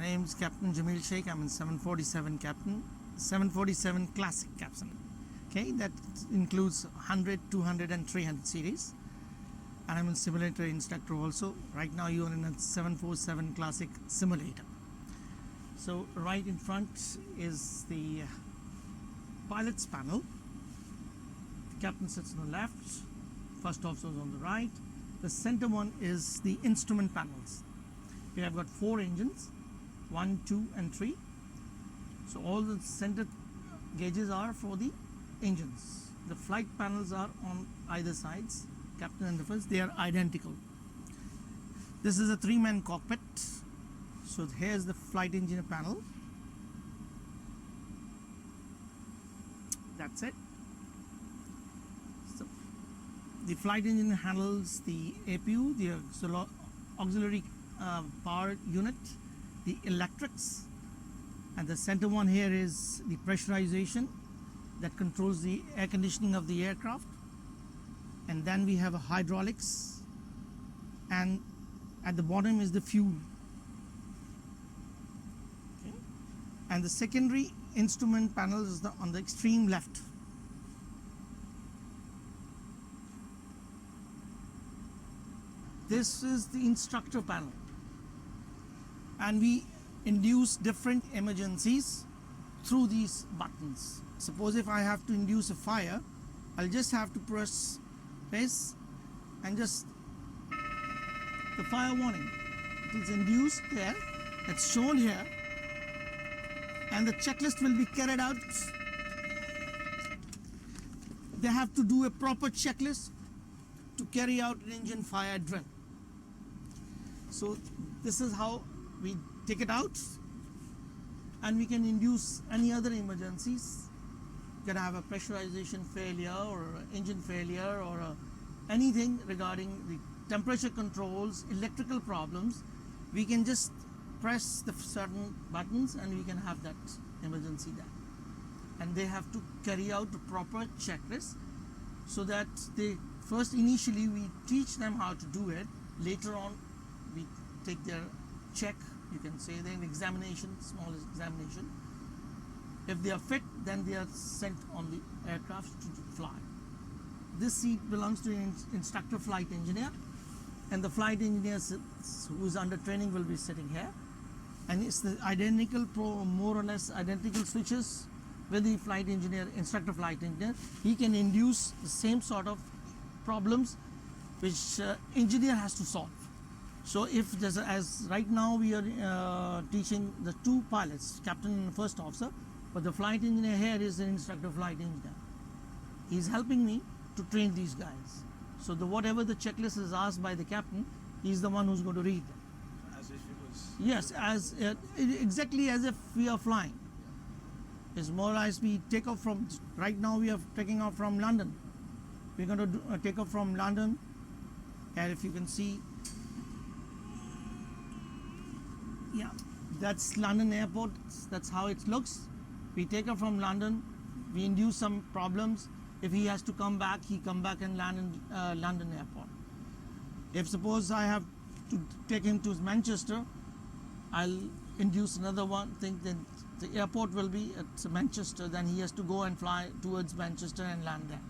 name is Captain Jamil Sheikh. I'm in 747 Captain, 747 Classic Captain. Okay, that includes 100, 200 and 300 series. And I'm a simulator instructor also. Right now you are in a 747 Classic simulator. So right in front is the pilot's panel. The captain sits on the left, first officer is on the right. The center one is the instrument panels. We have got 4 engines, 1, 2 and 3. So all the center gauges are for the engines. The flight panels are on either sides, captain and the first, they are identical. This is a 3-man cockpit. So here's the flight engineer panel. That's it. So the flight engineer handles the APU, the auxiliary power unit, the electrics, and the center one here is the pressurization that controls the air conditioning of the aircraft. And then we have a hydraulics, and at the bottom is the fuel. Okay. And the secondary instrument panel is on the extreme left. This is the instructor panel, and we induce different emergencies through these buttons. Suppose if I have to induce a fire, I'll just have to press this and just the fire warning. It is induced there, it's shown here, and the checklist will be carried out. They have to do a proper checklist to carry out an engine fire drill. So this is how we take it out, and we can induce any other emergencies. You can have a pressurization failure or engine failure or anything regarding the temperature controls, electrical problems. We can just press the certain buttons and we can have that emergency there. And they have to carry out a proper checklist, so that they first initially we teach them how to do it. Later on we take their check, you can say, then examination, small examination. If they are fit, then they are sent on the aircraft to fly. This seat belongs to an instructor flight engineer, and the flight engineer who is under training will be sitting here. And it's the identical, more or less identical switches with the flight engineer, instructor flight engineer. He can induce the same sort of problems which engineer has to solve. So if there's as right now we are teaching the 2 pilots, captain and first officer, but the flight engineer here is an instructor flight engineer. He's helping me to train these guys. So whatever the checklist is asked by the captain, he's the one who's going to read them. As if it was... Yes, as exactly as if we are flying. It's more or less we take off from, right now we are taking off from London. We're going to take off from London, and if you can see, yeah, that's London airport. That's how it looks. We take off from London, we induce some problems. If he has to come back, he come back and land in London airport. If suppose I have to take him to Manchester, I'll induce another one thing, then the airport will be at Manchester, then he has to go and fly towards Manchester and land there.